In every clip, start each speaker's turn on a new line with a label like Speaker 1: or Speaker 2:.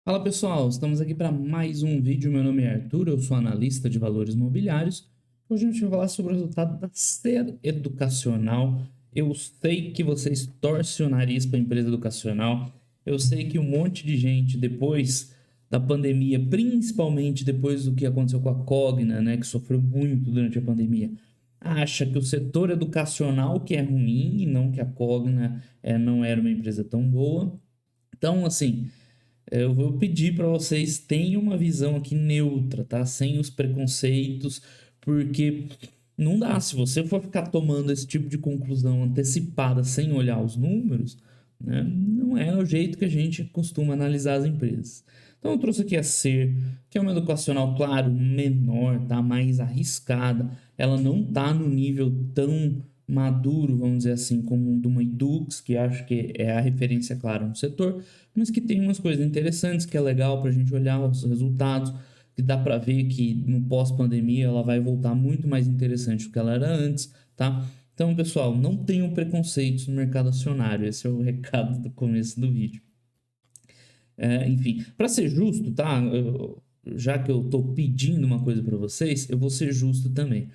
Speaker 1: Fala pessoal, estamos aqui para mais um vídeo. Meu nome é Arthur, eu sou analista de valores imobiliários. Hoje a gente vai falar sobre o resultado da Ser Educacional. Eu sei que vocês torcem o nariz para a empresa educacional. Eu sei que um monte de gente, depois da pandemia, principalmente depois do que aconteceu com a Cogna, né, que sofreu muito durante a pandemia, acha que o setor educacional que é ruim e não que a Cogna não era uma empresa tão boa. Então, assim, eu vou pedir para vocês tenham uma visão aqui neutra, tá? Sem os preconceitos, porque não dá. Se você for ficar tomando esse tipo de conclusão antecipada sem olhar os números, né? Não é o jeito que a gente costuma analisar as empresas. Então eu trouxe aqui a Ser, que é uma educacional, claro, menor, tá? Mais arriscada. Ela não tá no nível tão maduro, vamos dizer assim, como um de uma Edux, que acho que é a referência clara no setor, mas que tem umas coisas interessantes, que é legal para a gente olhar os resultados, que dá para ver que no pós-pandemia ela vai voltar muito mais interessante do que ela era antes, tá? Então, pessoal, não tenham preconceitos no mercado acionário, esse é o recado do começo do vídeo. Enfim, para ser justo, tá? Já que eu estou pedindo uma coisa para vocês, eu vou ser justo também.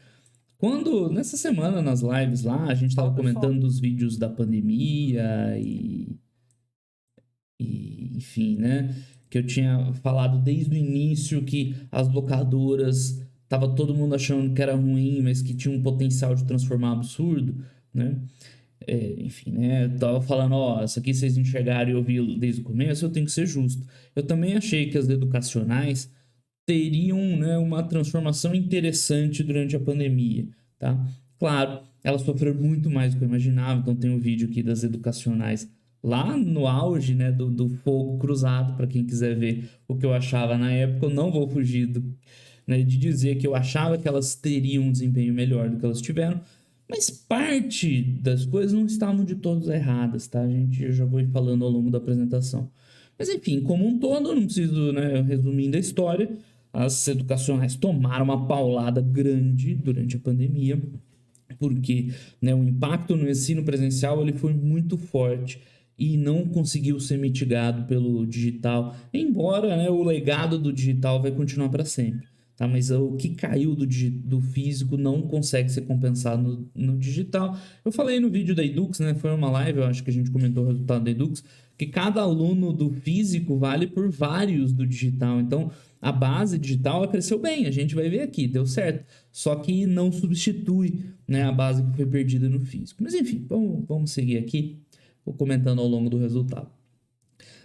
Speaker 1: Quando, nessa semana, nas lives lá, a gente estava
Speaker 2: Fala, pessoal.
Speaker 1: comentando dos vídeos da pandemia enfim, né? Que eu tinha falado desde o início que as locadoras tava todo mundo achando que era ruim, mas que tinha um potencial de transformar absurdo, né? Enfim, né? Eu tava falando, ó, isso aqui vocês enxergaram e ouviram desde o começo, eu tenho que ser justo. Eu também achei que as educacionais teriam, né, uma transformação interessante durante a pandemia, tá? Claro, elas sofreram muito mais do que eu imaginava, então tem um vídeo aqui das educacionais lá no auge, né, do fogo cruzado, para quem quiser ver o que eu achava na época. Eu não vou fugir né, de dizer que eu achava que elas teriam um desempenho melhor do que elas tiveram, mas parte das coisas não estavam de todas erradas, tá? Eu já vou ir falando ao longo da apresentação. Mas enfim, como um todo, não preciso, né, resumindo a história, as educacionais tomaram uma paulada grande durante a pandemia, porque, né, o impacto no ensino presencial ele foi muito forte e não conseguiu ser mitigado pelo digital, embora, né, o legado do digital vai continuar para sempre. Tá? Mas o que caiu do físico não consegue ser compensado no digital. Eu falei no vídeo da Edux, né? Foi uma live, eu acho que a gente comentou o resultado da Edux, que cada aluno do físico vale por vários do digital. Então, a base digital ela cresceu bem, a gente vai ver aqui, deu certo. Só que não substitui, né, a base que foi perdida no físico. Mas enfim, vamos seguir aqui, vou comentando ao longo do resultado.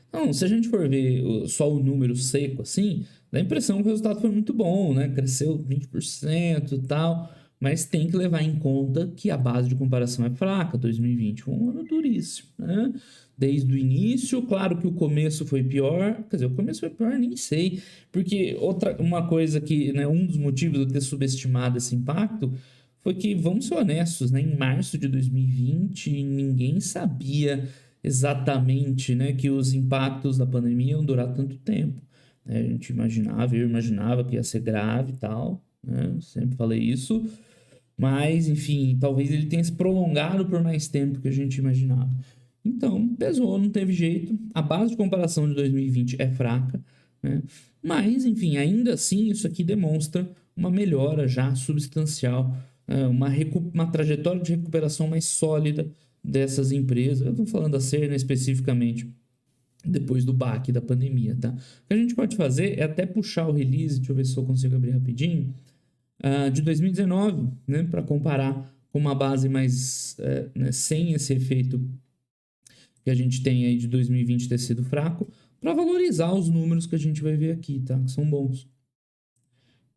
Speaker 1: Então, se a gente for ver só o número seco assim, dá a impressão que o resultado foi muito bom, né? Cresceu 20% e tal, mas tem que levar em conta que a base de comparação é fraca. 2020 foi um ano duríssimo, né? Desde o início, claro que o começo foi pior, quer dizer, o começo foi pior, nem sei, porque uma coisa que, né, um dos motivos de eu ter subestimado esse impacto foi que, vamos ser honestos, né, em março de 2020 ninguém sabia exatamente, né, que os impactos da pandemia iam durar tanto tempo. Né? Eu imaginava que ia ser grave e tal, né? Sempre falei isso, mas enfim, talvez ele tenha se prolongado por mais tempo que a gente imaginava. Então, pesou, não teve jeito. A base de comparação de 2020 é fraca, né? Mas, enfim, ainda assim, isso aqui demonstra uma melhora já substancial, uma trajetória de recuperação mais sólida dessas empresas. Eu estou falando da Cerna especificamente, depois do baque da pandemia, tá? O que a gente pode fazer é até puxar o release, deixa eu ver se eu consigo abrir rapidinho, de 2019, né, para comparar com uma base mais, né, sem esse efeito que a gente tem aí de 2020 ter sido fraco, para valorizar os números que a gente vai ver aqui, tá? Que são bons.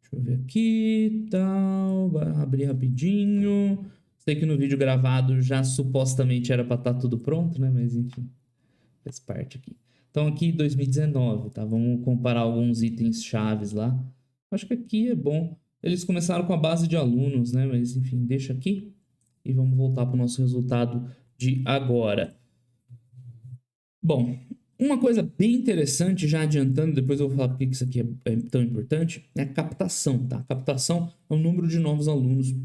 Speaker 1: Deixa eu ver aqui, tal, vai abrir rapidinho. Sei que no vídeo gravado já supostamente era para estar tudo pronto, né? Mas enfim, faz parte aqui. Então aqui 2019, tá? Vamos comparar alguns itens chaves lá. Acho que aqui é bom. Eles começaram com a base de alunos, né? Mas enfim, deixa aqui e vamos voltar para o nosso resultado de agora. Bom, uma coisa bem interessante, já adiantando, depois eu vou falar porque isso aqui é tão importante, é a captação, tá? A captação é o número de novos alunos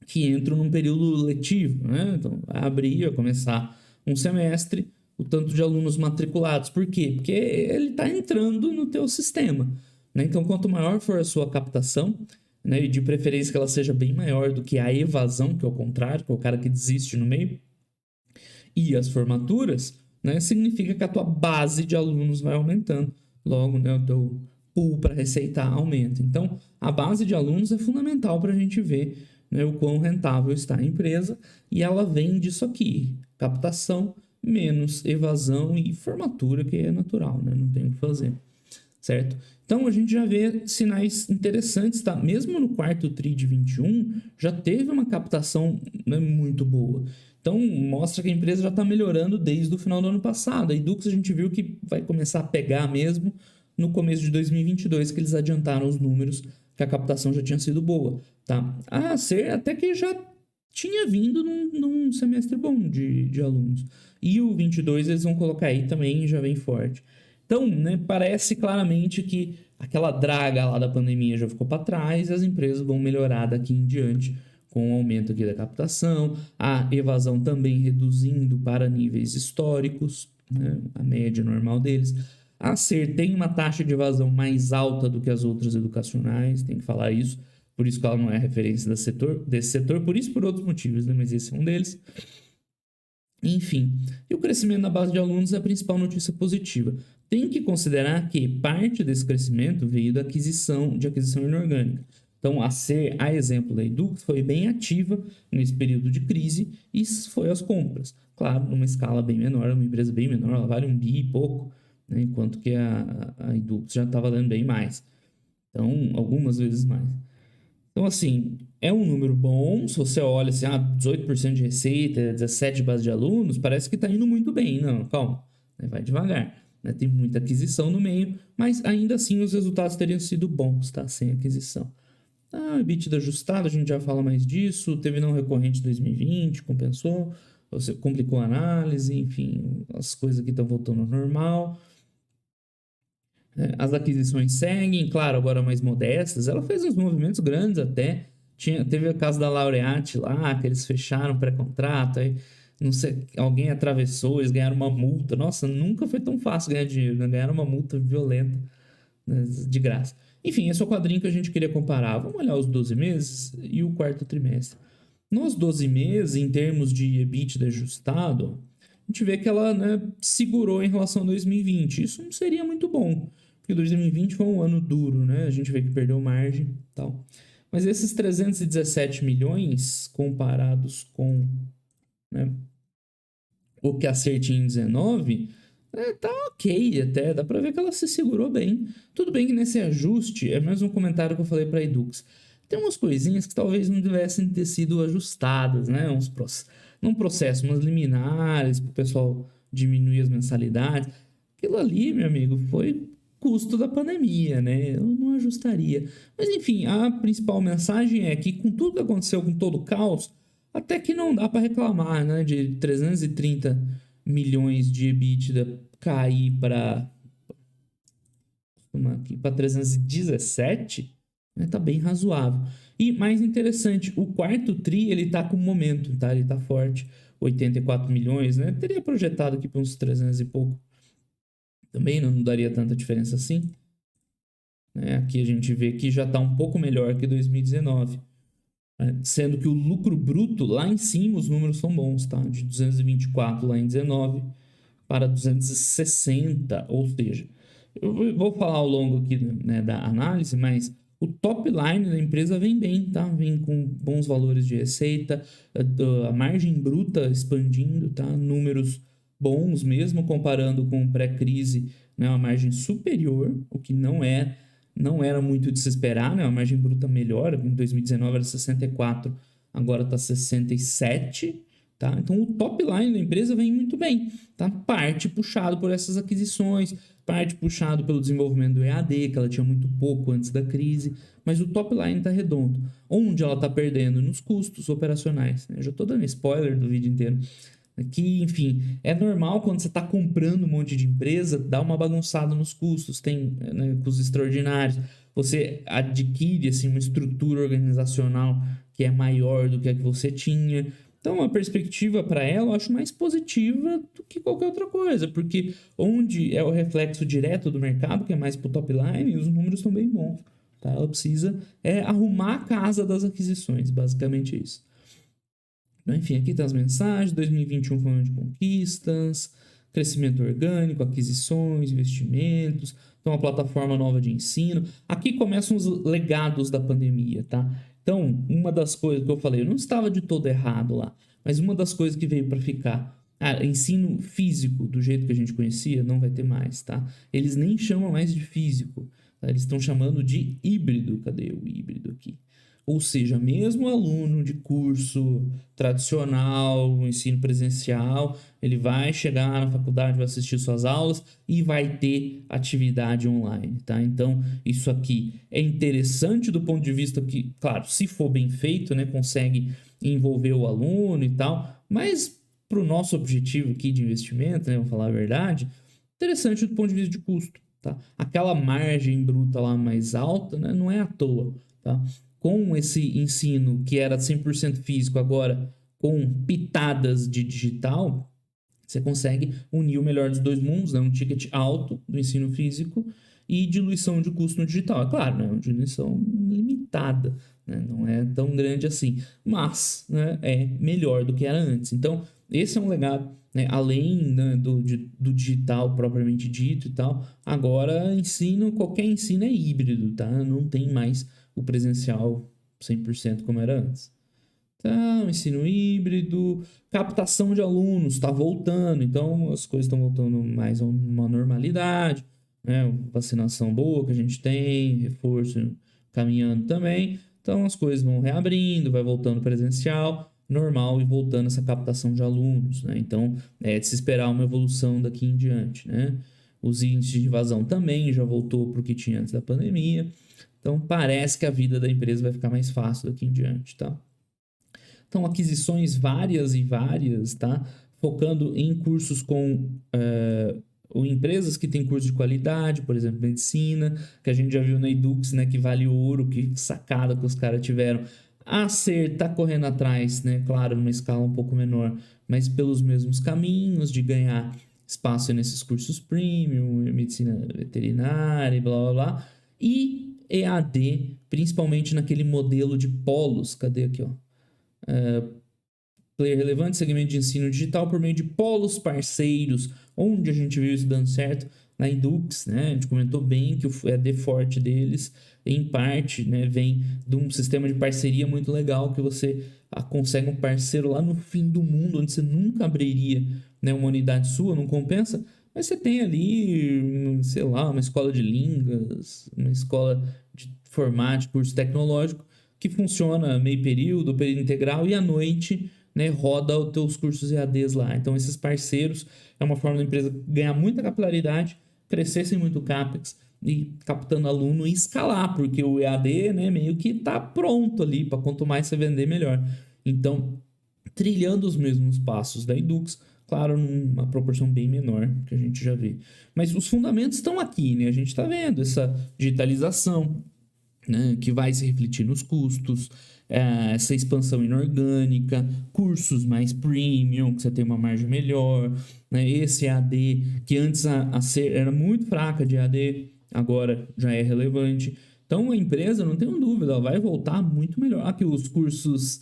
Speaker 1: que entram num período letivo, né? Então, vai abrir, vai começar um semestre, o tanto de alunos matriculados. Por quê? Porque ele está entrando no teu sistema, né? Então, quanto maior for a sua captação, né, e de preferência que ela seja bem maior do que a evasão, que é o contrário, que é o cara que desiste no meio, e as formaturas, né, significa que a tua base de alunos vai aumentando. Logo, né, o teu pool para receitar aumenta. Então, a base de alunos é fundamental para a gente ver, né, o quão rentável está a empresa, e ela vem disso aqui: captação menos evasão e formatura, que é natural, né, não tem o que fazer, certo? Então, a gente já vê sinais interessantes, tá? Mesmo no quarto TRI de 21, já teve uma captação, né, muito boa. Então, mostra que a empresa já está melhorando desde o final do ano passado. A Edux a gente viu que vai começar a pegar mesmo no começo de 2022, que eles adiantaram os números, que a captação já tinha sido boa, tá? A Ser até que já tinha vindo num semestre bom de alunos. E o 22 eles vão colocar aí também, já vem forte. Então, né, parece claramente que aquela draga lá da pandemia já ficou para trás e as empresas vão melhorar daqui em diante com o aumento aqui da captação, a evasão também reduzindo para níveis históricos, né, a média normal deles. A Ser tem uma taxa de evasão mais alta do que as outras educacionais, tem que falar isso, por isso que ela não é referência desse setor, por isso por outros motivos, né, mas esse é um deles. Enfim, e o crescimento na base de alunos é a principal notícia positiva. Tem que considerar que parte desse crescimento veio da aquisição inorgânica. Então, a Ser, a exemplo da Edux, foi bem ativa nesse período de crise e foi às compras. Claro, numa escala bem menor, uma empresa bem menor, ela vale 1 bi e pouco, né, enquanto que a Edux já estava dando bem mais. Então, algumas vezes mais. Então, assim, é um número bom. Se você olha assim, 18% de receita, 17% de base de alunos, parece que está indo muito bem. Não, calma, vai devagar. Né? Tem muita aquisição no meio, mas ainda assim os resultados teriam sido bons, tá? Sem aquisição. EBITDA ajustado, a gente já fala mais disso. Teve não recorrente em 2020, compensou. Você complicou a análise, enfim, as coisas aqui estão voltando ao normal. As aquisições seguem, claro, agora mais modestas. Ela fez uns movimentos grandes até. Teve o caso da Laureate lá, que eles fecharam pré-contrato, aí não sei, alguém atravessou, eles ganharam uma multa. Nossa, nunca foi tão fácil ganhar dinheiro, né? Ganharam uma multa violenta, né, de graça. Enfim, esse é o quadrinho que a gente queria comparar. Vamos olhar os 12 meses e o quarto trimestre. Nos 12 meses, em termos de EBITDA ajustado, a gente vê que ela, né, segurou em relação a 2020. Isso não seria muito bom, porque 2020 foi um ano duro, né? A gente vê que perdeu margem e tal. Mas esses 317 milhões comparados com, né, o que a Ser tinha em 19, tá ok até, dá pra ver que ela se segurou bem. Tudo bem que nesse ajuste, é o mesmo comentário que eu falei pra Edux, tem umas coisinhas que talvez não devessem ter sido ajustadas, né? Não processo, umas liminares para o pessoal diminuir as mensalidades. Aquilo ali, meu amigo, foi custo da pandemia, né? Eu não ajustaria. Mas enfim, a principal mensagem é que com tudo que aconteceu, com todo o caos, até que não dá para reclamar, né? De 330 milhões de EBITDA cair para 317, né, tá bem razoável. E mais interessante, o quarto TRI, ele tá com momento, tá? Ele tá forte, 84 milhões, né? Teria projetado aqui para uns 300 e pouco. Também não daria tanta diferença assim. Né? Aqui a gente vê que já tá um pouco melhor que 2019. Né? Sendo que o lucro bruto, lá em cima, os números são bons, tá? De 224 lá em 19 para 260, ou seja, eu vou falar ao longo aqui, né, da análise, mas o top line da empresa vem bem, tá? Vem com bons valores de receita, a margem bruta expandindo, tá? Números bons mesmo, comparando com o pré-crise, né? Uma margem superior, o que não era muito de se esperar, né? Uma margem bruta melhor, em 2019 era 64, agora está 67, tá? Então o top line da empresa vem muito bem, tá? Parte puxado por essas aquisições, parte puxado pelo desenvolvimento do EAD, que ela tinha muito pouco antes da crise, mas o top line está redondo. Onde ela está perdendo? Nos custos operacionais, né? Eu já estou dando spoiler do vídeo inteiro. Que, enfim, é normal quando você está comprando um monte de empresa, dar uma bagunçada nos custos, tem, né, custos extraordinários. Você adquire assim, uma estrutura organizacional que é maior do que a que você tinha. Então, a perspectiva para ela eu acho mais positiva do que qualquer outra coisa, porque onde é o reflexo direto do mercado, que é mais para o top line, os números estão bem bons. Tá? Ela precisa arrumar a casa das aquisições, basicamente isso. Enfim, aqui tá as mensagens. 2021 foi um ano de conquistas, crescimento orgânico, aquisições, investimentos. Então, uma plataforma nova de ensino. Aqui começam os legados da pandemia, tá? Então, uma das coisas que eu falei, eu não estava de todo errado lá, mas uma das coisas que veio para ficar, ensino físico, do jeito que a gente conhecia, não vai ter mais, tá? Eles nem chamam mais de físico, tá? Eles estão chamando de híbrido. Cadê o híbrido aqui? Ou seja, mesmo aluno de curso tradicional, ensino presencial, ele vai chegar na faculdade, vai assistir suas aulas e vai ter atividade online, tá? Então, isso aqui é interessante do ponto de vista que, claro, se for bem feito, né, consegue envolver o aluno e tal, mas para o nosso objetivo aqui de investimento, né, vamos falar a verdade, interessante do ponto de vista de custo, tá? Aquela margem bruta lá mais alta, né, não é à toa, tá? Com esse ensino que era 100% físico, agora com pitadas de digital, você consegue unir o melhor dos dois mundos, né? Um ticket alto do ensino físico e diluição de custo no digital. É claro, né? Uma diluição limitada, né? Não é tão grande assim, mas, né, é melhor do que era antes. Então, esse é um legado, né? Além, né, do digital propriamente dito e tal, agora qualquer ensino é híbrido, tá? Não tem mais o presencial 100% como era antes. Então, ensino híbrido, captação de alunos está voltando, então as coisas estão voltando mais a uma normalidade, né? Vacinação boa que a gente tem, reforço caminhando também, então as coisas vão reabrindo, vai voltando presencial, normal e voltando essa captação de alunos, né? Então é de se esperar uma evolução daqui em diante, né? Os índices de evasão também já voltou para o que tinha antes da pandemia. Então, parece que a vida da empresa vai ficar mais fácil daqui em diante, tá? Então, aquisições várias e várias, tá? Focando em cursos ou empresas que têm curso de qualidade, por exemplo, medicina, que a gente já viu na Edux, né? Que vale ouro, que sacada que os caras tiveram. A Ser tá correndo atrás, né? Claro, numa escala um pouco menor, mas pelos mesmos caminhos de ganhar espaço nesses cursos premium, medicina veterinária, blá, blá, blá. E EAD, principalmente naquele modelo de polos. Cadê aqui, ó? Player relevante, segmento de ensino digital por meio de polos parceiros, onde a gente viu isso dando certo na Edux, né? A gente comentou bem que o EAD forte deles, em parte, né, vem de um sistema de parceria muito legal que você consegue um parceiro lá no fim do mundo, onde você nunca abriria, né, uma unidade sua, não compensa, mas você tem ali, sei lá, uma escola de línguas, uma escola de informática, curso tecnológico, que funciona meio período integral e à noite, né, roda os teus cursos EADs lá. Então, esses parceiros é uma forma da empresa ganhar muita capilaridade, crescer sem muito CAPEX e captando aluno e escalar, porque o EAD, né, meio que está pronto ali, para quanto mais você vender, melhor. Então, trilhando os mesmos passos da Edux, claro, numa proporção bem menor que a gente já vê. Mas os fundamentos estão aqui, né? A gente está vendo essa digitalização, né, que vai se refletir nos custos, essa expansão inorgânica, cursos mais premium, que você tem uma margem melhor, né, esse EAD, que antes a Ser era muito fraca de EAD, agora já é relevante. Então a empresa, não tenho dúvida, ela vai voltar muito melhor. Aqui os cursos,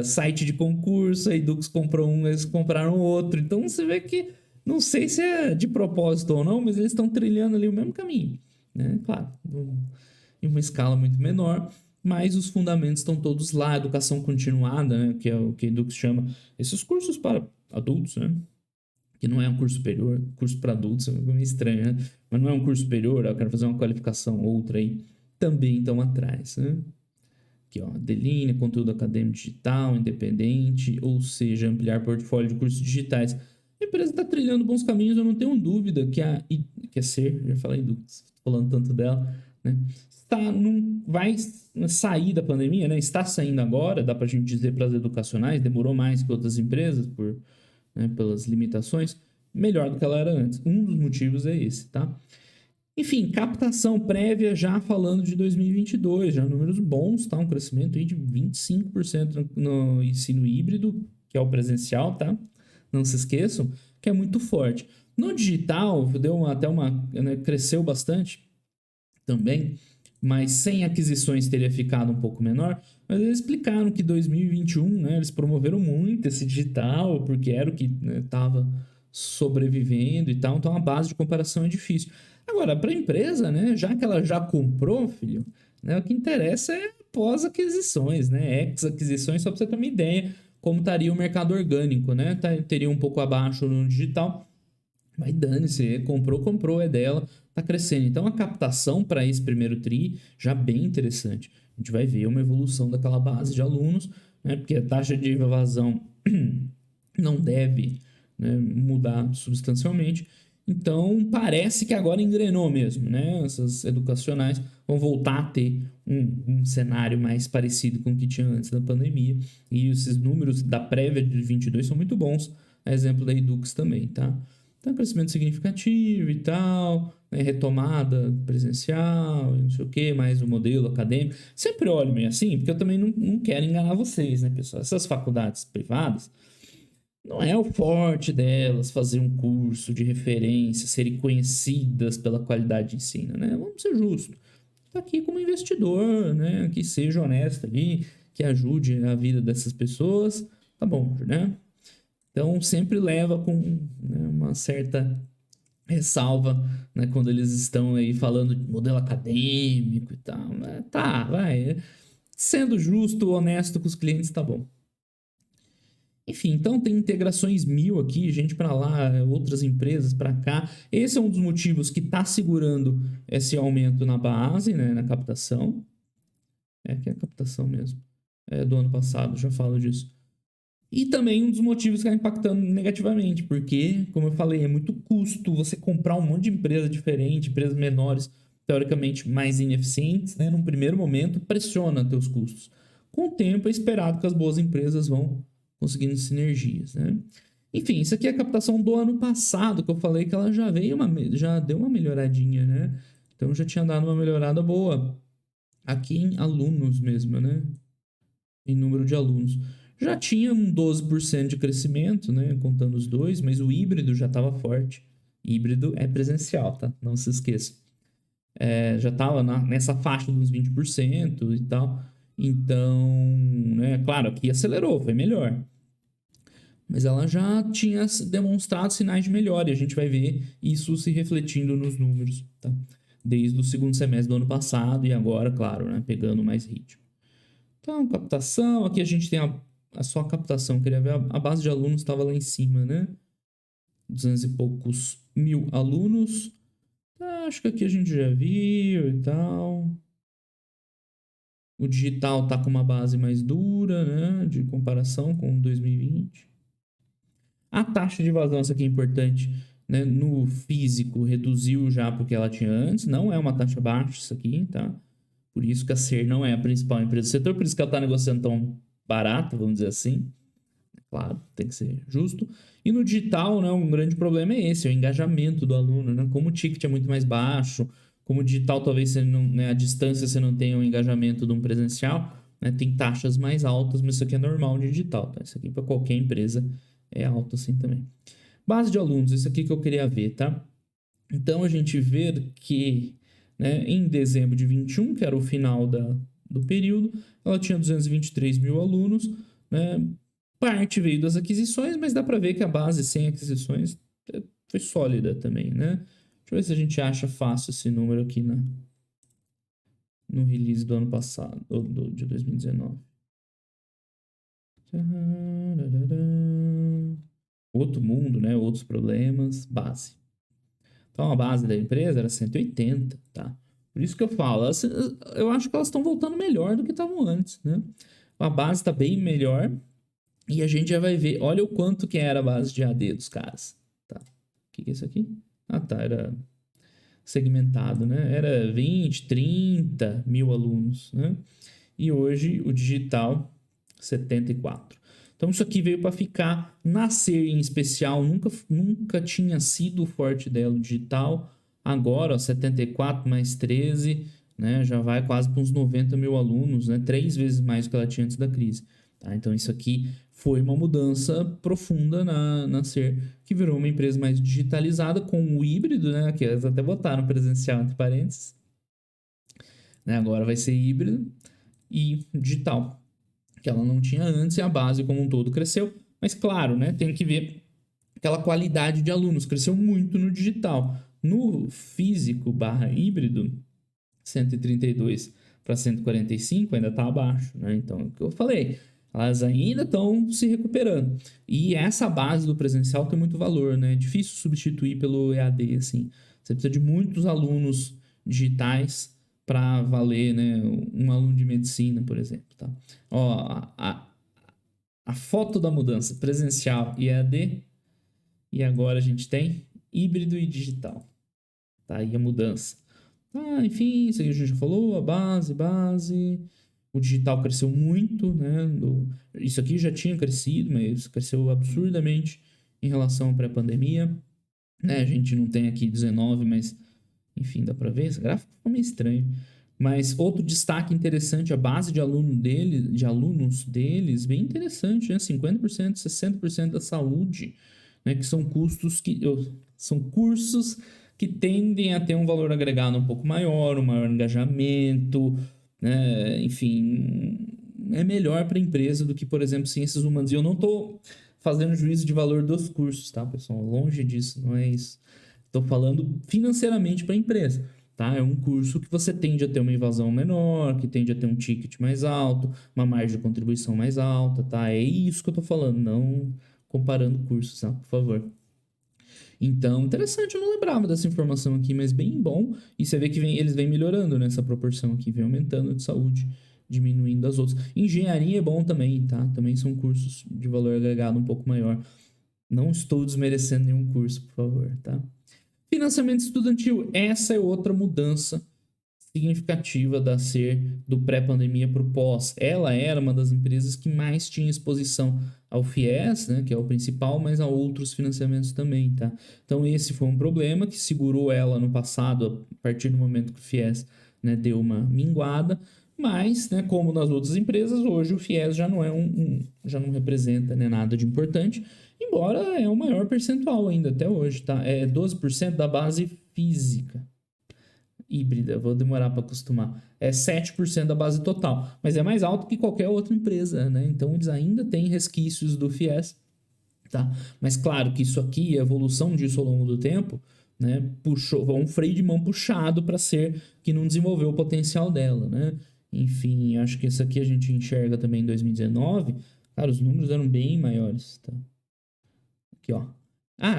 Speaker 1: site de concurso, a Edux comprou um, eles compraram outro. Então você vê que, não sei se é de propósito ou não, mas eles estão trilhando ali o mesmo caminho, né? Claro, em uma escala muito menor, mas os fundamentos estão todos lá. Educação continuada, né, que é o que a Edux chama, esses cursos para adultos, né, que não é um curso superior, curso para adultos é meio estranho, né, mas não é um curso superior, eu quero fazer uma qualificação outra aí, também estão atrás, né. Aqui, ó, Deline, conteúdo acadêmico digital, independente, ou seja, ampliar portfólio de cursos digitais. A empresa está trilhando bons caminhos, eu não tenho dúvida que a Ser, já falei falando tanto dela, né, vai sair da pandemia, né? Está saindo agora, dá para a gente dizer, para as educacionais, demorou mais que outras empresas pelas limitações, melhor do que ela era antes. Um dos motivos é esse, tá? Enfim, captação prévia já falando de 2022, já números bons, tá? Um crescimento aí de 25% no ensino híbrido, que é o presencial, tá? Não se esqueçam, que é muito forte. No digital, né, cresceu bastante também, mas sem aquisições teria ficado um pouco menor. Mas eles explicaram que 2021, né, eles promoveram muito esse digital, porque era o que estava sobrevivendo e tal, então a base de comparação é difícil. Agora, para a empresa, né, já que ela já comprou, filho, né, o que interessa é pós-aquisições, né, ex-aquisições, só para você ter uma ideia como estaria o mercado orgânico, né, teria um pouco abaixo no digital, mas dane-se, comprou, é dela, tá crescendo. Então a captação para esse primeiro TRI já bem interessante. A gente vai ver uma evolução daquela base de alunos, né? Porque a taxa de evasão não deve, né, mudar substancialmente. Então parece que agora engrenou mesmo, né? Essas educacionais vão voltar a ter um cenário mais parecido com o que tinha antes da pandemia. E esses números da prévia de 22 são muito bons. A exemplo da Edux também, tá? Então, crescimento significativo e tal, né, retomada presencial, não sei o que, mais o modelo acadêmico. Sempre olho meio assim, porque eu também não quero enganar vocês, né, pessoal? Essas faculdades privadas, não é o forte delas fazer um curso de referência, serem conhecidas pela qualidade de ensino, né? Vamos ser justos. Está aqui como investidor, né? Que seja honesto ali, que ajude a vida dessas pessoas, tá bom, né? Então, sempre leva com, né, uma certa ressalva, né, quando eles estão aí falando de modelo acadêmico e tal. Né? Tá, vai. Sendo justo, honesto com os clientes, tá bom. Enfim, então tem integrações 1000 aqui, gente para lá, outras empresas para cá. Esse é um dos motivos que está segurando esse aumento na base, né, na captação. É que é a captação mesmo. É do ano passado, já falo disso. E também um dos motivos que está impactando negativamente, porque, como eu falei, é muito custo você comprar um monte de empresa diferente, empresas menores, teoricamente mais ineficientes, né? Num primeiro momento, pressiona teus custos. Com o tempo, é esperado que as boas empresas vão conseguindo sinergias, né? Enfim, isso aqui é a captação do ano passado, que eu falei que ela já deu uma melhoradinha, né? Então já tinha dado uma melhorada boa. Aqui em alunos mesmo, né? Em número de alunos. Já tinha um 12% de crescimento, né, contando os dois, mas o híbrido já estava forte. Híbrido é presencial, tá? Não se esqueça. Já estava nessa faixa dos 20% e tal. Então, né, claro, aqui acelerou, foi melhor. Mas ela já tinha demonstrado sinais de melhora e a gente vai ver isso se refletindo nos números, tá? Desde o segundo semestre do ano passado e agora, claro, né, pegando mais ritmo. Então, captação, aqui a gente tem a só captação, queria ver a base de alunos estava lá em cima, né? 200 e poucos mil alunos. Acho que aqui a gente já viu e tal. O digital tá com uma base mais dura, né? De comparação com 2020. A taxa de evasão, essa aqui é importante, né? No físico, reduziu já porque ela tinha antes. Não é uma taxa baixa isso aqui, tá? Por isso que a Ser não é a principal empresa do setor, por isso que ela está negociando tão barato, vamos dizer assim. Claro, tem que ser justo. E no digital, né, um grande problema é esse, é o engajamento do aluno. Né? Como o ticket é muito mais baixo, como o digital talvez você não, né, a distância você não tenha o engajamento de um presencial, né, tem taxas mais altas, mas isso aqui é normal de digital. Tá? Isso aqui para qualquer empresa é alto assim também. Base de alunos, isso aqui que eu queria ver, tá? Então a gente vê que, né, em dezembro de 21, que era o final do período, ela tinha 223 mil alunos, né? Parte veio das aquisições, mas dá para ver que a base sem aquisições foi sólida também, né? Deixa eu ver se a gente acha fácil esse número aqui no release do ano passado, de 2019. Outro mundo, né? Outros problemas, base. Então a base da empresa era 180, tá? Por isso que eu falo, eu acho que elas estão voltando melhor do que estavam antes, né? A base está bem melhor e a gente já vai ver. Olha o quanto que era a base de AD dos caras, tá? O que é isso aqui? Ah, tá, era segmentado, né? Era 20, 30 mil alunos, né? E hoje o digital, 74. Então isso aqui veio para ficar. Nascer em especial nunca tinha sido o forte dela, o digital. Agora, ó, 74 mais 13, né, já vai quase para uns 90 mil alunos, né, 3 vezes mais do que ela tinha antes da crise. tá? Então isso aqui foi uma mudança profunda na Ser, que virou uma empresa mais digitalizada com o híbrido, né? Que eles até botaram presencial entre parênteses, né? Agora vai ser híbrido e digital, que ela não tinha antes, e a base como um todo cresceu. Mas claro, né? Tem que ver aquela qualidade de alunos, cresceu muito no digital. No físico barra híbrido, 132 para 145 ainda está abaixo, né? Então, é o que eu falei, elas ainda estão se recuperando. E essa base do presencial tem muito valor, né? É difícil substituir pelo EAD, assim. Você precisa de muitos alunos digitais para valer, né? Um aluno de medicina, por exemplo, tá? Ó, a foto da mudança presencial e EAD, e agora a gente tem híbrido e digital. Tá aí a mudança. Enfim, isso aí a gente já falou, a base. O digital cresceu muito, né? Isso aqui já tinha crescido, mas cresceu absurdamente em relação à pré-pandemia. Né? A gente não tem aqui 19, mas enfim, dá para ver. Esse gráfico ficou meio estranho. Mas outro destaque interessante, a base de alunos deles, bem interessante, né? 50%, 60% da saúde, né? Que são são cursos que tendem a ter um valor agregado um pouco maior, um maior engajamento, né? Enfim, é melhor para a empresa do que, por exemplo, ciências humanas. E eu não estou fazendo juízo de valor dos cursos, tá, pessoal? Longe disso, não é isso. Estou falando financeiramente para a empresa. Tá? É um curso que você tende a ter uma evasão menor, que tende a ter um ticket mais alto, uma margem de contribuição mais alta, tá? É isso que eu estou falando, não comparando cursos, tá? Por favor. Então, interessante, eu não lembrava dessa informação aqui, mas bem bom. E você vê que eles vêm melhorando nessa proporção aqui, vem aumentando de saúde, diminuindo as outras. Engenharia é bom também, tá? Também são cursos de valor agregado um pouco maior. Não estou desmerecendo nenhum curso, por favor, tá? Financiamento estudantil, essa é outra mudança significativa da Ser do pré-pandemia para o pós. Ela era uma das empresas que mais tinha exposição ao FIES, né, que é o principal, mas a outros financiamentos também, tá? Então esse foi um problema que segurou ela no passado, a partir do momento que o FIES, né, deu uma minguada, mas, né, como nas outras empresas, hoje o FIES já não é já não representa, né, nada de importante, embora é o maior percentual ainda até hoje, tá? É 12% da base física híbrida, vou demorar para acostumar. É 7% da base total, mas é mais alto que qualquer outra empresa, né? Então eles ainda têm resquícios do FIES, tá? Mas claro que isso aqui, a evolução disso ao longo do tempo, né, puxou um freio de mão puxado para Ser que não desenvolveu o potencial dela, né? Enfim, acho que isso aqui a gente enxerga também em 2019. Cara, os números eram bem maiores, tá? Aqui, ó.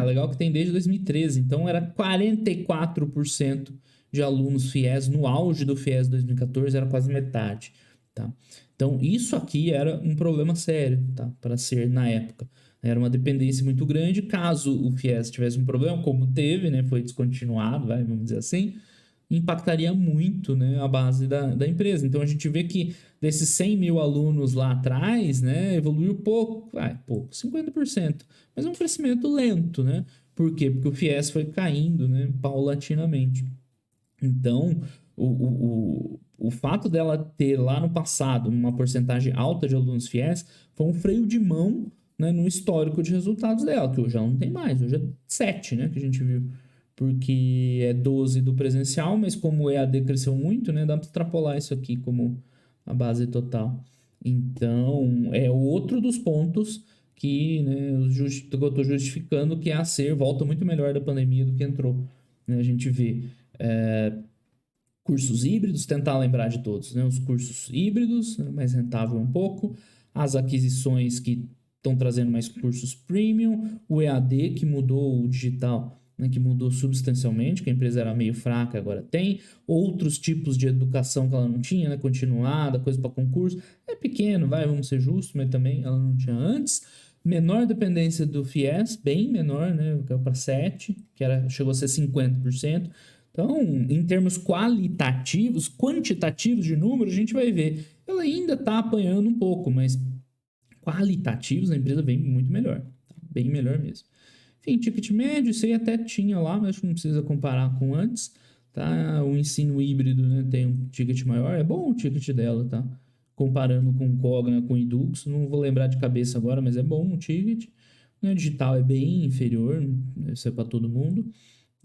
Speaker 1: Legal que tem desde 2013. Então, era 44% de alunos FIES. No auge do FIES 2014, era quase metade, tá? Então, isso aqui era um problema sério, tá? Para Ser na época. Era uma dependência muito grande. Caso o FIES tivesse um problema, como teve, né? Foi descontinuado, vamos dizer assim, impactaria muito, né, a base da empresa. Então a gente vê que desses 100 mil alunos lá atrás, né, evoluiu pouco, 50%, mas é um crescimento lento, né? Por quê? Porque o FIES foi caindo, né, paulatinamente. Então, o fato dela ter lá no passado uma porcentagem alta de alunos FIES foi um freio de mão, né, no histórico de resultados dela, que hoje ela não tem mais, hoje é 7, né, que a gente viu, porque é 12 do presencial, mas como o EAD cresceu muito, né, dá para extrapolar isso aqui como a base total. Então, é outro dos pontos que, né, eu estou justificando que a Ser volta muito melhor da pandemia do que entrou. Né? A gente vê cursos híbridos, tentar lembrar de todos, né? Os cursos híbridos, né, mais rentável um pouco, as aquisições que estão trazendo mais cursos premium, o EAD que mudou o digital, né, que mudou substancialmente, que a empresa era meio fraca, agora tem, outros tipos de educação que ela não tinha, né, continuada, coisa para concurso, é pequeno, vamos ser justos, mas também ela não tinha antes, menor dependência do FIES, bem menor, né, para 7, chegou a ser 50%. Então, em termos qualitativos, quantitativos de números, a gente vai ver. Ela ainda está apanhando um pouco, mas qualitativos a empresa vem muito melhor. Tá? Bem melhor mesmo. Enfim, ticket médio, isso aí até tinha lá, mas acho que não precisa comparar com antes. Tá? O ensino híbrido, né, tem um ticket maior. É bom o ticket dela, tá? comparando com Cogna, com Edux. Não vou lembrar de cabeça agora, mas é bom o ticket. Né? Digital é bem inferior, isso é para todo mundo.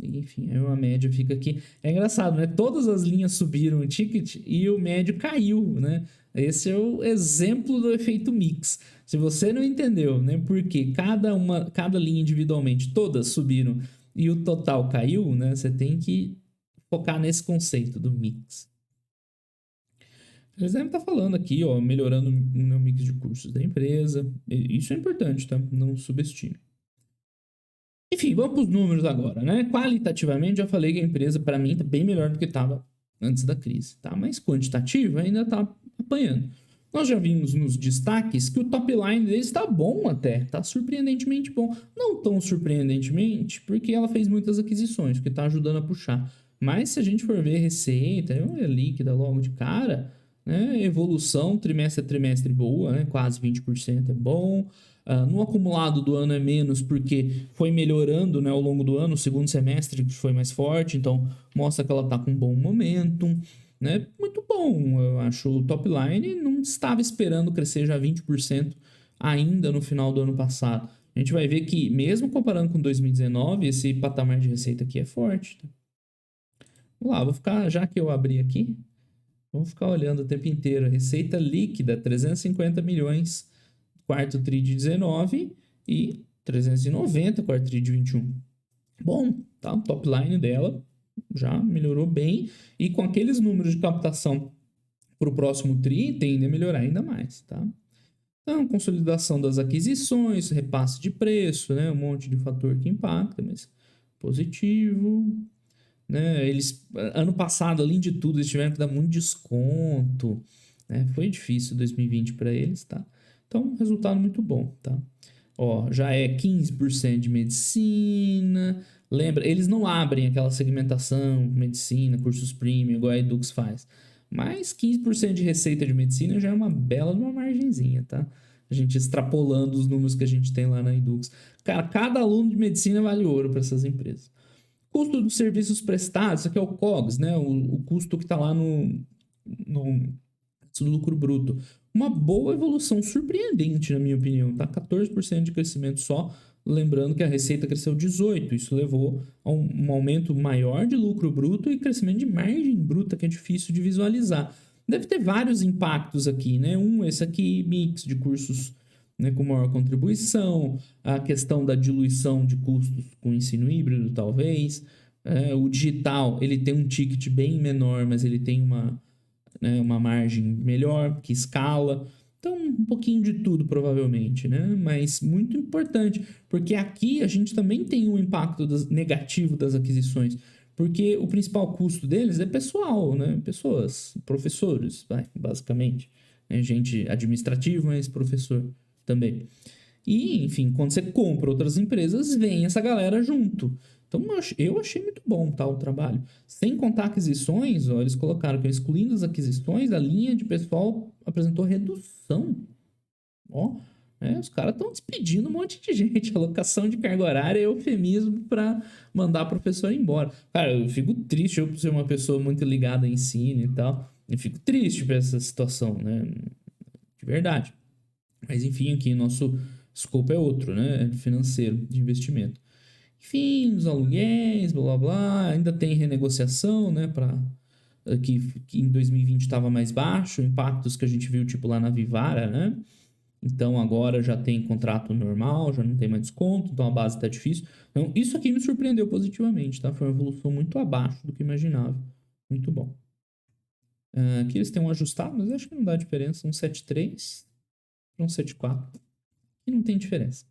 Speaker 1: Enfim, aí a média fica aqui. É engraçado, né? Todas as linhas subiram o ticket e o médio caiu, né? Esse é o exemplo do efeito mix. Se você não entendeu, né? Porque cada linha individualmente, todas subiram e o total caiu, né? Você tem que focar nesse conceito do mix. Eles devem estar falando aqui, ó, melhorando o mix de cursos da empresa. Isso é importante, tá? Não subestime. Enfim, vamos para os números agora, né? Qualitativamente, já falei que a empresa, para mim, está bem melhor do que estava antes da crise, tá? Mas quantitativo ainda está apanhando. Nós já vimos nos destaques que o top line deles está bom até, está surpreendentemente bom. Não tão surpreendentemente, porque ela fez muitas aquisições, que está ajudando a puxar. Mas se a gente for ver receita, é líquida logo de cara, né? Evolução trimestre a trimestre boa, né? Quase 20% é bom. No acumulado do ano é menos porque foi melhorando, né, ao longo do ano, o segundo semestre que foi mais forte, então mostra que ela está com um bom momentum, né? Muito bom, eu acho. O top line não estava esperando crescer já 20% ainda no final do ano passado. A gente vai ver que, mesmo comparando com 2019, esse patamar de receita aqui é forte. Tá? Vamos lá, vou ficar, já que eu abri aqui, vamos ficar olhando o tempo inteiro. Receita líquida, 350 milhões, quarto tri de 19 e 390 quarto tri de 21. Bom, tá? O top line dela já melhorou bem e com aqueles números de captação para o próximo tri tende a melhorar ainda mais, tá? Então, consolidação das aquisições, repasse de preço, né? Um monte de fator que impacta, mas positivo, né? Eles, ano passado, além de tudo, eles tiveram que dar muito desconto, né? Foi difícil 2020 para eles, tá? Então, resultado muito bom, tá? Ó, já é 15% de medicina. Lembra, eles não abrem aquela segmentação, medicina, cursos premium, igual a Edux faz. Mas 15% de receita de medicina já é uma bela de uma margenzinha, tá? A gente extrapolando os números que a gente tem lá na Edux. Cara, cada aluno de medicina vale ouro para essas empresas. Custo dos serviços prestados, isso aqui é o COGS, né? O custo que está lá no lucro bruto. Uma boa evolução surpreendente, na minha opinião, tá? 14% de crescimento só, lembrando que a receita cresceu 18%. Isso levou a um aumento maior de lucro bruto e crescimento de margem bruta, que é difícil de visualizar. Deve ter vários impactos aqui, né? Esse aqui, mix de cursos, né, com maior contribuição, a questão da diluição de custos com ensino híbrido, talvez. O digital, ele tem um ticket bem menor, mas ele tem uma margem melhor, que escala. Então, um pouquinho de tudo, provavelmente, né? Mas muito importante, porque aqui a gente também tem um impacto negativo das aquisições, porque o principal custo deles é pessoal, né? Pessoas, professores, basicamente. Gente administrativa, mas professor também. E, enfim, quando você compra outras empresas, vem essa galera junto. Então, eu achei muito bom, tá, o trabalho. Sem contar aquisições, ó, eles colocaram que excluindo as aquisições, a linha de pessoal apresentou redução. Ó, os caras estão despedindo um monte de gente. Alocação de carga horária é eufemismo para mandar professor embora. Cara, eu fico triste, eu ser uma pessoa muito ligada a ensino e tal. Eu fico triste por essa situação, né? De verdade. Mas, enfim, aqui nosso escopo é outro, né? Financeiro, de investimento. Enfim, os aluguéis, blá blá blá. Ainda tem renegociação, né? Que em 2020 estava mais baixo. Impactos que a gente viu, tipo, lá na Vivara, né? Então agora já tem contrato normal, já não tem mais desconto, então a base está difícil. Então, isso aqui me surpreendeu positivamente, tá? Foi uma evolução muito abaixo do que imaginava. Muito bom. Aqui eles têm um ajustado, mas acho que não dá diferença. Um 7.3 para um 7.4. E não tem diferença.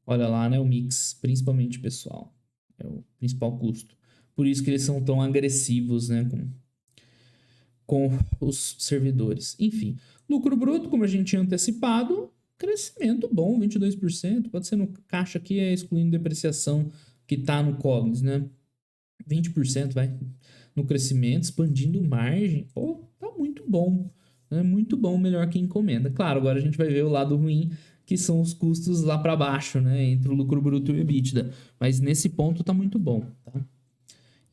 Speaker 1: Olha lá, né, o mix, principalmente pessoal. É o principal custo. Por isso que eles são tão agressivos, né, com os servidores. Enfim, lucro bruto, como a gente tinha antecipado, crescimento bom, 22%. Pode ser no caixa aqui, excluindo depreciação que está no COGS, né? 20% vai no crescimento, expandindo margem. Pô, tá muito bom. Né? Muito bom, melhor que encomenda. Claro, agora a gente vai ver o lado ruim, que são os custos lá para baixo, né? Entre o lucro bruto e o EBITDA. Mas nesse ponto tá muito bom, tá?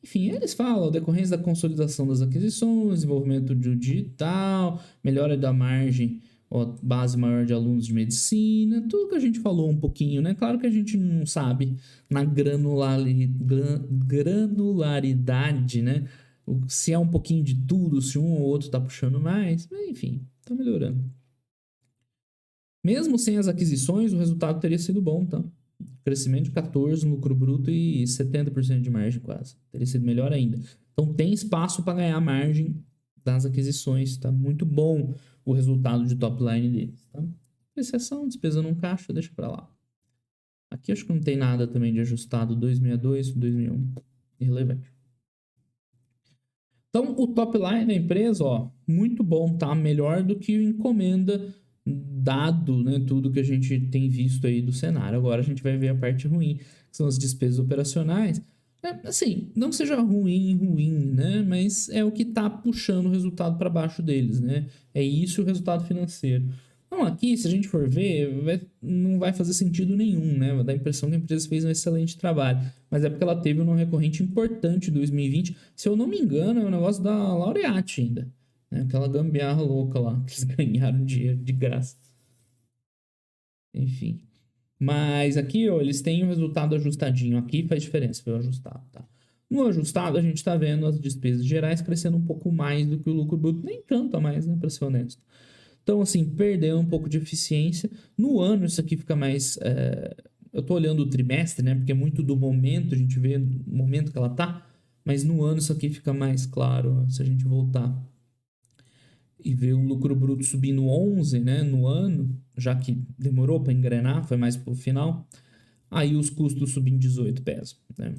Speaker 1: Enfim, eles falam decorrência da consolidação das aquisições, desenvolvimento do digital, melhora da margem, ó, base maior de alunos de medicina, tudo que a gente falou um pouquinho, né? Claro que a gente não sabe na granularidade, né? Se é um pouquinho de tudo, se um ou outro tá puxando mais, mas enfim, tá melhorando. Mesmo sem as aquisições, o resultado teria sido bom, tá? Crescimento de 14% no lucro bruto e 70% de margem quase. Teria sido melhor ainda. Então tem espaço para ganhar margem das aquisições. Tá muito bom o resultado de top line deles. Tá? Exceção, despesa não caixa, deixa para lá. Aqui acho que não tem nada também de ajustado 2062, 2001. Irrelevante. Então o top line da empresa, ó, muito bom, tá? Melhor do que o encomenda dado, né, tudo que a gente tem visto aí do cenário. Agora a gente vai ver a parte ruim, que são as despesas operacionais. Assim, não seja ruim, né, mas é o que está puxando o resultado para baixo deles, né? É isso o resultado financeiro. Então aqui, se a gente for ver, não vai fazer sentido nenhum, né? Vai dar a impressão que a empresa fez um excelente trabalho. Mas é porque ela teve um não recorrente importante em 2020. Se eu não me engano, é um negócio da Laureate ainda. Né? Aquela gambiarra louca lá, que eles ganharam dinheiro de graça. Enfim. Mas aqui, ó, eles têm o resultado ajustadinho. Aqui faz diferença, foi o ajustado, tá? No ajustado, a gente está vendo as despesas gerais crescendo um pouco mais do que o lucro bruto. Nem tanto a mais, né? Para ser honesto. Então, assim, perdeu um pouco de eficiência. No ano, isso aqui fica mais... eu tô olhando o trimestre, né? Porque é muito do momento, a gente vê o momento que ela tá. Mas no ano, isso aqui fica mais claro, ó, se a gente voltar e ver o lucro bruto subindo 11, né, no ano, já que demorou para engrenar, foi mais pro final, aí os custos subindo 18 pesos, né?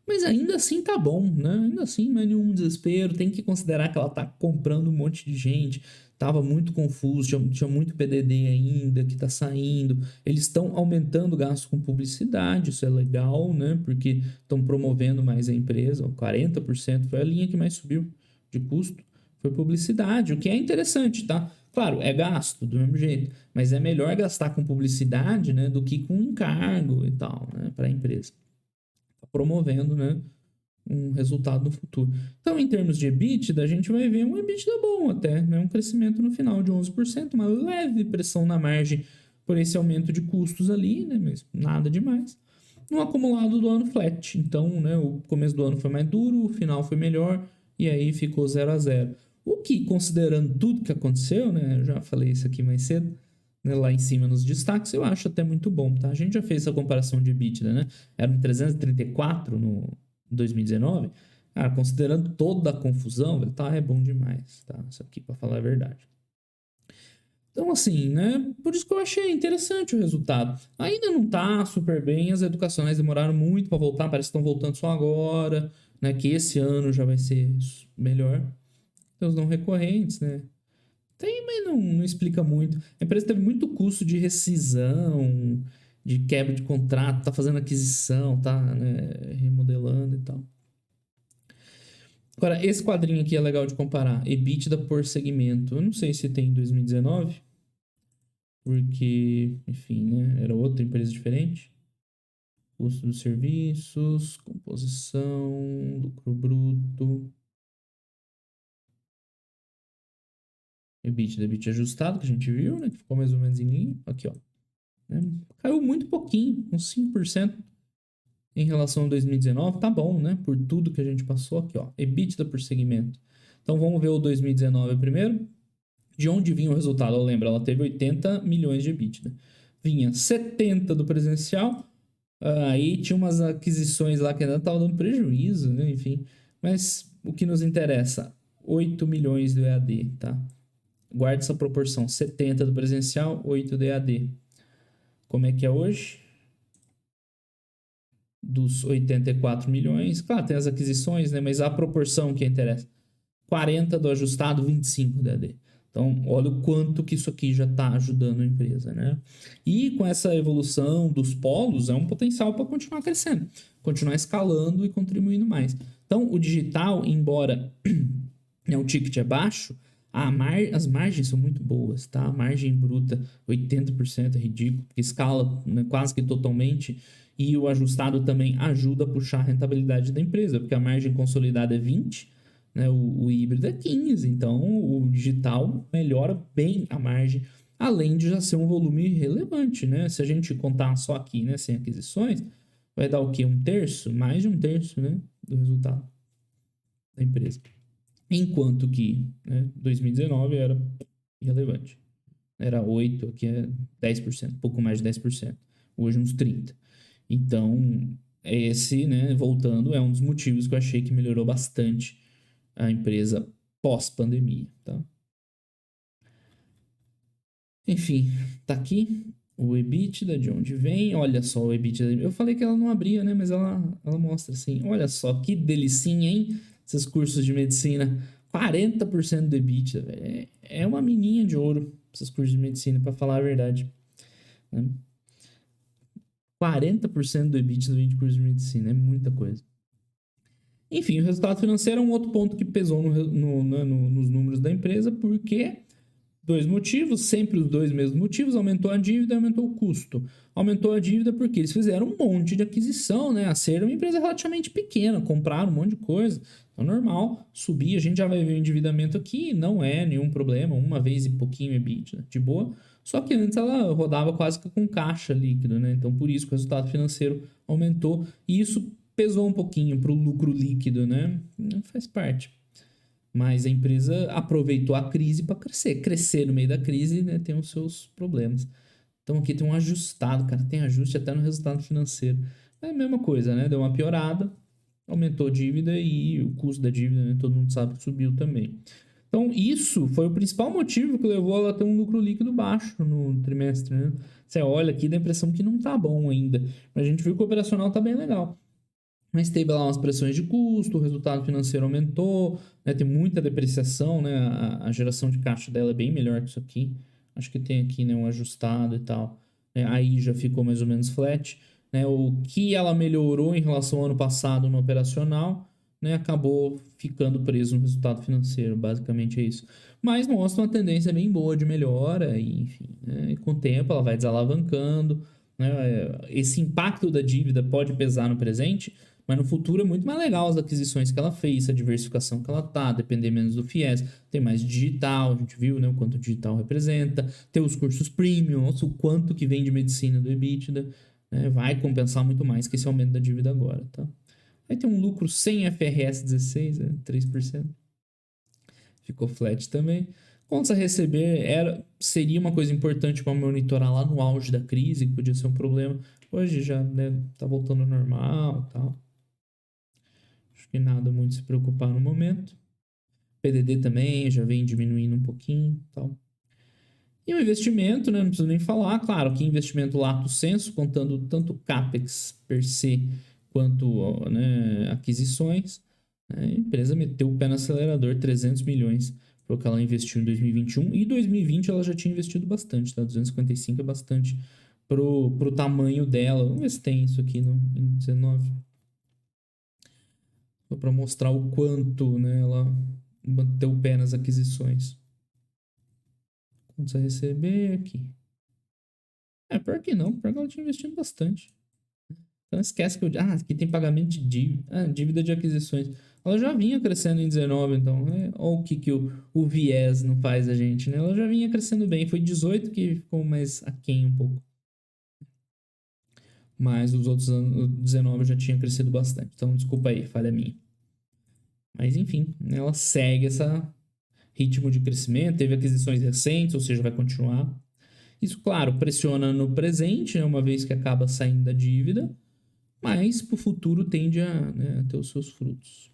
Speaker 1: Mas ainda assim tá bom, né? Ainda assim não é nenhum desespero, tem que considerar que ela tá comprando um monte de gente, tava muito confuso, tinha muito PDD ainda que tá saindo, eles estão aumentando o gasto com publicidade, isso é legal, né? Porque estão promovendo mais a empresa, 40% foi a linha que mais subiu de custo, foi publicidade, o que é interessante, tá? Claro, é gasto do mesmo jeito, mas é melhor gastar com publicidade, né, do que com encargo e tal, né, para a empresa. Tá promovendo, né, um resultado no futuro. Então, em termos de EBITDA, a gente vai ver um EBITDA bom até, né, um crescimento no final de 11%, uma leve pressão na margem por esse aumento de custos ali, né, mas nada demais. No acumulado do ano flat, então, né, o começo do ano foi mais duro, o final foi melhor, e aí ficou 0-0. O que, considerando tudo que aconteceu, né? Eu já falei isso aqui mais cedo, né, lá em cima nos destaques, eu acho até muito bom, tá? A gente já fez essa comparação de EBITDA, né? Era um 334 no 2019. Cara, considerando toda a confusão, tá? É bom demais, tá? Isso aqui, pra falar a verdade. Então, assim, né? Por isso que eu achei interessante o resultado. Ainda não tá super bem, as educacionais demoraram muito para voltar, parece que estão voltando só agora, né? Que esse ano já vai ser melhor. Tem os não recorrentes, né? Tem, mas não explica muito. A empresa teve muito custo de rescisão, de quebra de contrato, tá fazendo aquisição, tá, né, remodelando e tal. Agora, esse quadrinho aqui é legal de comparar. EBITDA por segmento. Eu não sei se tem em 2019, porque, enfim, né, era outra empresa diferente. Custo dos serviços, composição, lucro bruto. EBITDA ajustado, que a gente viu, né? Que ficou mais ou menos em linha. Aqui, ó. Né? Caiu muito pouquinho, uns 5% em relação a 2019. Tá bom, né? Por tudo que a gente passou aqui, ó. EBITDA por segmento. Então vamos ver o 2019 primeiro. De onde vinha o resultado? Eu lembro, ela teve 80 milhões de EBITDA. Vinha 70 do presencial. Aí tinha umas aquisições lá que ainda estavam dando prejuízo, né? Enfim. Mas o que nos interessa, 8 milhões do EAD, tá? Guarde essa proporção, 70 do presencial, 8 do EAD. Como é que é hoje? Dos 84 milhões, claro, tem as aquisições, né? Mas a proporção que interessa, 40 do ajustado, 25 do EAD. Então, olha o quanto que isso aqui já está ajudando a empresa, né? E com essa evolução dos polos, é um potencial para continuar crescendo, continuar escalando e contribuindo mais. Então, o digital, embora é um ticket abaixo, As margens são muito boas, tá? A margem bruta, 80% é ridículo, porque escala, né, quase que totalmente, e o ajustado também ajuda a puxar a rentabilidade da empresa, porque a margem consolidada é 20, né? O híbrido é 15, então o digital melhora bem a margem, além de já ser um volume relevante, né? Se a gente contar só aqui, né, sem aquisições, vai dar o quê? Um terço? Mais de um terço, né, do resultado da empresa. Enquanto que, né, 2019 era irrelevante. Era 8, aqui é 10%, pouco mais de 10%. Hoje uns 30%. Então, esse, né, voltando, é um dos motivos que eu achei que melhorou bastante a empresa pós-pandemia, tá? Enfim, tá aqui o EBITDA, de onde vem. Olha só o EBITDA. Eu falei que ela não abria, né? Mas ela mostra assim. Olha só que delicinha, hein? Esses cursos de medicina. 40% do EBITDA. É uma mininha de ouro, esses cursos de medicina, para falar a verdade. Né? 40% do EBITDA vem de curso de medicina. É muita coisa. Enfim, o resultado financeiro é um outro ponto que pesou nos números da empresa, porque dois motivos, sempre os dois mesmos motivos, aumentou a dívida e aumentou o custo. Aumentou a dívida porque eles fizeram um monte de aquisição, né? A Ser é uma empresa relativamente pequena, compraram um monte de coisa. Então, normal, subir, a gente já vai ver o endividamento aqui, não é nenhum problema, uma vez e pouquinho EBITDA, de boa. Só que antes ela rodava quase que com caixa líquido, né? Então, por isso que o resultado financeiro aumentou e isso pesou um pouquinho para o lucro líquido, né? Faz parte. Mas a empresa aproveitou a crise para crescer. Crescer no meio da crise, né, tem os seus problemas. Então aqui tem um ajustado, cara. Tem ajuste até no resultado financeiro. É a mesma coisa, né? Deu uma piorada, aumentou a dívida e o custo da dívida, né, todo mundo sabe que subiu também. Então isso foi o principal motivo que levou ela a ter um lucro líquido baixo no trimestre, né? Você olha aqui, dá a impressão que não tá bom ainda. Mas a gente viu que o operacional tá bem legal. Mas teve lá umas pressões de custo, o resultado financeiro aumentou, né? Tem muita depreciação, né? A geração de caixa dela é bem melhor que isso aqui. Acho que tem aqui, né, um ajustado e tal. Né? Aí já ficou mais ou menos flat. Né? O que ela melhorou em relação ao ano passado no operacional, né, acabou ficando preso no resultado financeiro. Basicamente é isso. Mas mostra uma tendência bem boa de melhora, e, enfim. Né? E com o tempo ela vai desalavancando. Né? Esse impacto da dívida pode pesar no presente, mas no futuro é muito mais legal as aquisições que ela fez, a diversificação que ela tá, depender menos do FIES, tem mais digital, a gente viu, né, o quanto o digital representa, ter os cursos premium, o quanto que vem de medicina do EBITDA, né, vai compensar muito mais que esse aumento da dívida agora, tá? Aí tem um lucro sem FRS 16, 3%, ficou flat também. Contas a receber seria uma coisa importante para monitorar lá no auge da crise, que podia ser um problema. Hoje já, né, tá voltando ao normal e tal. Acho que nada muito se preocupar no momento. PDD também já vem diminuindo um pouquinho e tal. E o investimento, né? Não preciso nem falar. Claro que investimento lato sensu, contando tanto CAPEX per se quanto, né, aquisições. A empresa meteu o pé no acelerador, 300 milhões foi o que ela investiu em 2021. E 2020 ela já tinha investido bastante, tá? 255 é bastante pro tamanho dela. Vamos ver se tem isso aqui em 19. Só para mostrar o quanto, né, ela bateu o pé nas aquisições. Quantos a receber aqui? Pior que não. Pior que ela tinha investido bastante. Então esquece que eu... aqui tem pagamento de dívida. Dívida de aquisições. Ela já vinha crescendo em 19, então. Olha o que o viés não faz a gente, né? Ela já vinha crescendo bem. Foi 18 que ficou mais aquém um pouco. Mas os outros anos, 19 já tinha crescido bastante. Então, desculpa aí, falha minha. Mas enfim, ela segue essa ritmo de crescimento, teve aquisições recentes, ou seja, vai continuar. Isso, claro, pressiona no presente, né, uma vez que acaba saindo da dívida, mas para o futuro tende a, né, ter os seus frutos.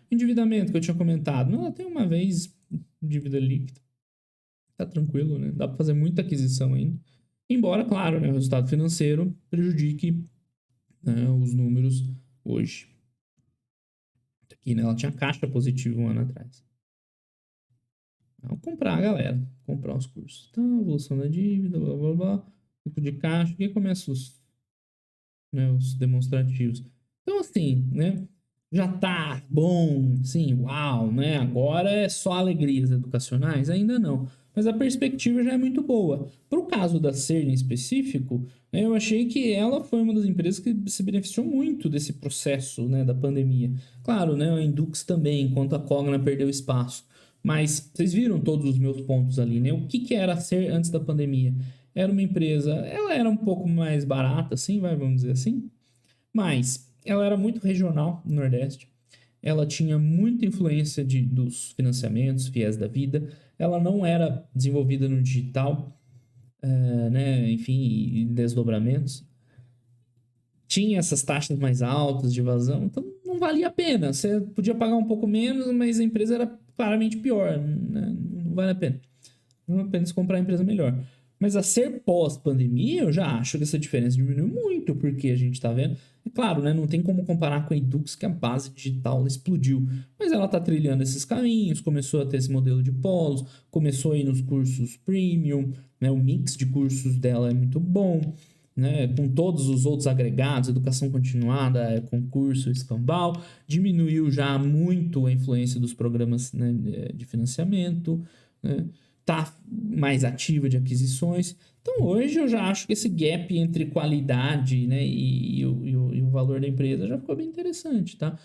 Speaker 1: Endividamento que eu tinha comentado, não, ela tem uma vez dívida líquida. Tá tranquilo, né? Dá para fazer muita aquisição ainda. Embora, claro, né, o resultado financeiro prejudique, né, os números hoje. Aqui, né, ela tinha caixa positiva um ano atrás. Vamos comprar, galera. Comprar os cursos. Então, evolução da dívida, blá blá blá. Tipo de caixa. Aqui começa os demonstrativos. Então, assim, né? Já tá bom, sim, uau, né? Agora é só alegrias educacionais? Ainda não. Mas a perspectiva já é muito boa. Para o caso da Ser em específico, né, eu achei que ela foi uma das empresas que se beneficiou muito desse processo, né, da pandemia. Claro, né, a Indux também, enquanto a Cogna perdeu espaço. Mas vocês viram todos os meus pontos ali, né? O que era a Ser antes da pandemia? Era uma empresa, ela era um pouco mais barata, assim, vamos dizer assim, mas ela era muito regional no Nordeste. Ela tinha muita influência dos financiamentos, fiéis da vida. Ela não era desenvolvida no digital, né? Enfim, desdobramentos. Tinha essas taxas mais altas de evasão, então não valia a pena. Você podia pagar um pouco menos, mas a empresa era claramente pior, né? Não vale a pena. Não vale a pena se comprar a empresa melhor. Mas a Ser pós-pandemia, eu já acho que essa diferença diminuiu muito, porque a gente está vendo. É claro, né, não tem como comparar com a Edux, que a base digital explodiu. Mas ela está trilhando esses caminhos, começou a ter esse modelo de polos, começou a ir nos cursos premium, né, o mix de cursos dela é muito bom, né, com todos os outros agregados, educação continuada, concurso, escambau, diminuiu já muito a influência dos programas, né, de financiamento, né, tá mais ativa de aquisições. Então, hoje eu já acho que esse gap entre qualidade, né, e o valor da empresa já ficou bem interessante, tá?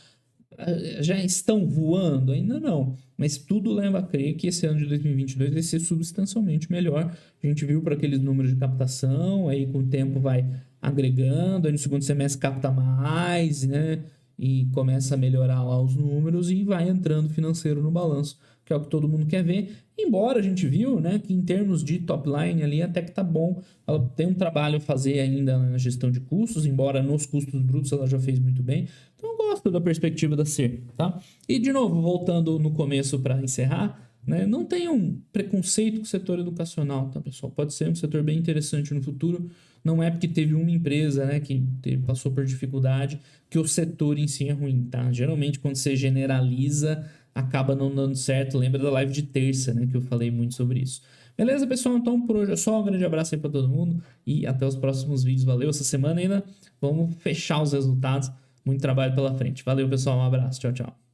Speaker 1: Já estão voando? Ainda não. Mas tudo leva a crer que esse ano de 2022 vai ser substancialmente melhor. A gente viu para aqueles números de captação, aí com o tempo vai agregando, aí no segundo semestre capta mais, né? E começa a melhorar lá os números e vai entrando financeiro no balanço, que é o que todo mundo quer ver. Embora a gente viu, né, que em termos de top line ali até que tá bom. Ela tem um trabalho a fazer ainda na gestão de custos, embora nos custos brutos ela já fez muito bem. Então eu gosto da perspectiva da Ser, tá? E de novo, voltando no começo para encerrar, né, não tenham preconceito com o setor educacional, tá, pessoal? Pode ser um setor bem interessante no futuro. Não é porque teve uma empresa, né, que passou por dificuldade que o setor em si é ruim, tá? Geralmente quando você generaliza acaba não dando certo. Lembra da live de terça, né, que eu falei muito sobre isso. Beleza, pessoal? Então por hoje é só. Um grande abraço aí para todo mundo e até os próximos vídeos. Valeu. Essa semana ainda vamos fechar os resultados. Muito trabalho pela frente. Valeu, pessoal. Um abraço. Tchau, tchau.